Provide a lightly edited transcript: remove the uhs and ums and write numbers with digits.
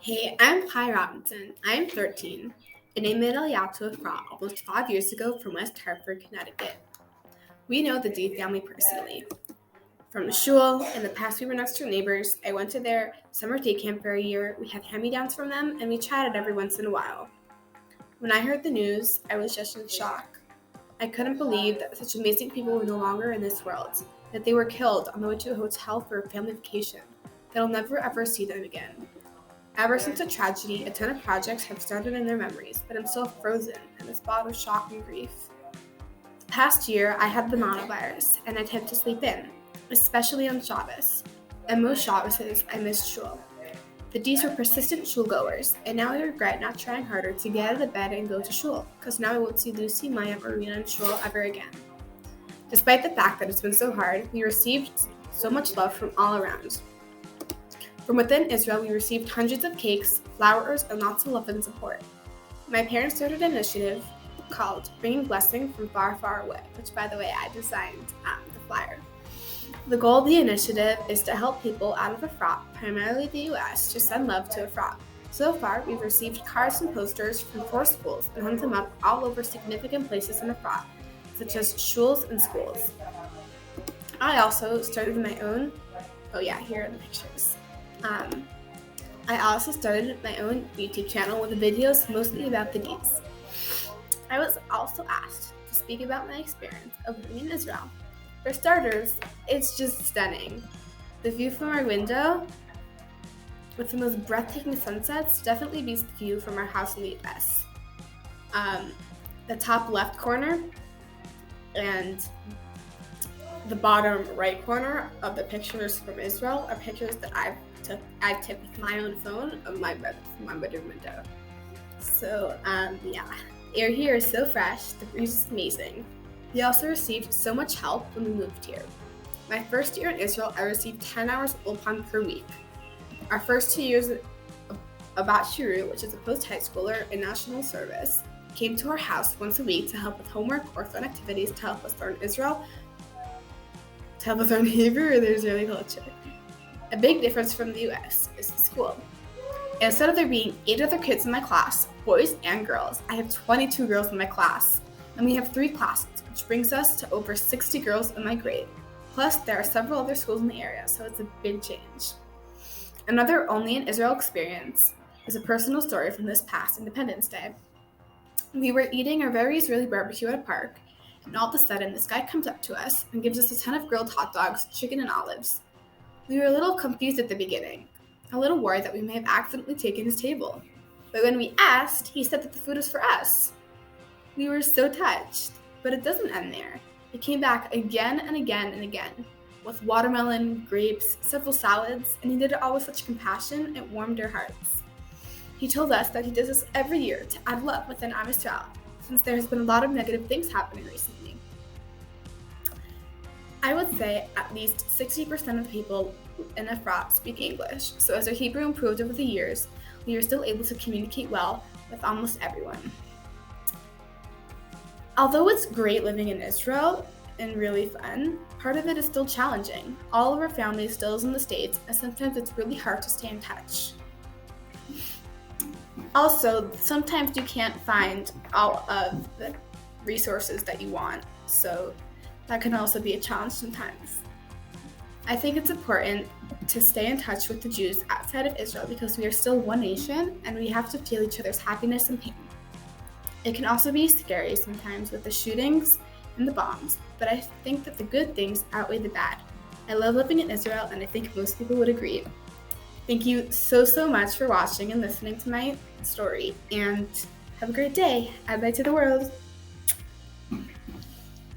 Hey, I'm Kai Robinson. I'm 13, and I made aliya to Afra almost 5 years ago from West Hartford, Connecticut. We know the D family personally. From the shul, in the past we were next door neighbors. I went to their summer day camp for a year. We had hand-me-downs from them, and we chatted every once in a while. When I heard the news, I was just in shock. I couldn't believe that such amazing people were no longer in this world, that they were killed on the way to a hotel for a family vacation, that I'll never ever see them again. Ever since the tragedy, a ton of projects have started in their memories, but I'm still frozen in this spot of shock and grief. The past year, I had the monovirus, and I tend to sleep in, especially on Shabbos. And most Shabbases, I missed shul. The D's were persistent shul goers, and now I regret not trying harder to get out of bed and go to shul, because now I won't see Lucy, Maya, or Rena in shul ever again. Despite the fact that it's been so hard, we received so much love from all around. From within Israel, we received hundreds of cakes, flowers, and lots of love and support. My parents started an initiative called Bringing Blessing from Far, Far Away, which, by the way, I designed the flyer. The goal of the initiative is to help people out of Efrat, primarily the U.S., to send love to Efrat. So far, we've received cards and posters from 4 schools and hung them up all over significant places in Efrat, such as shuls and schools. I also started my own, here are the pictures. I also started my own YouTube channel with videos mostly about the D's. I was also asked to speak about my experience of living in Israel. For starters, it's just stunning. The view from our window, with the most breathtaking sunsets, definitely beats the view from our house in the US. The top left corner and the bottom right corner of the pictures from Israel are pictures that I took with my own phone of my bedroom window. So, air here is so fresh, the breeze is amazing. We also received so much help when we moved here. My first year in Israel, I received 10 hours of ulpan per week. Our first 2 years, Abat Shiru, which is a post-high schooler in national service, came to our house once a week to help with homework or fun activities to help us learn Israel, to help us learn Hebrew or the Israeli culture. A big difference from the US is the school. Instead of there being 8 other kids in my class, boys and girls, I have 22 girls in my class, and we have 3 classes, which brings us to over 60 girls in my grade. Plus, there are several other schools in the area, so it's a big change. Another only in Israel experience is a personal story from this past Independence Day. We were eating our very Israeli barbecue at a park, and all of a sudden, this guy comes up to us and gives us a ton of grilled hot dogs, chicken, and olives. We were a little confused at the beginning, a little worried that we may have accidentally taken his table. But when we asked, he said that the food was for us. We were so touched, but it doesn't end there. He came back again and again and again, with watermelon, grapes, several salads, and he did it all with such compassion, it warmed our hearts. He told us that he does this every year to add love within Am Yisrael, since there has been a lot of negative things happening recently. I would say at least 60% of people in Efrat speak English, so as our Hebrew improved over the years, we were still able to communicate well with almost everyone. Although it's great living in Israel and really fun, part of it is still challenging. All of our family still is in the States, and sometimes it's really hard to stay in touch. Also, sometimes you can't find all of the resources that you want, so that can also be a challenge sometimes. I think it's important to stay in touch with the Jews outside of Israel because we are still one nation and we have to feel each other's happiness and pain. It can also be scary sometimes with the shootings and the bombs, but I think that the good things outweigh the bad. I love living in Israel and I think most people would agree. Thank you so much for watching and listening to my story, and have a great day. Adlai to the world.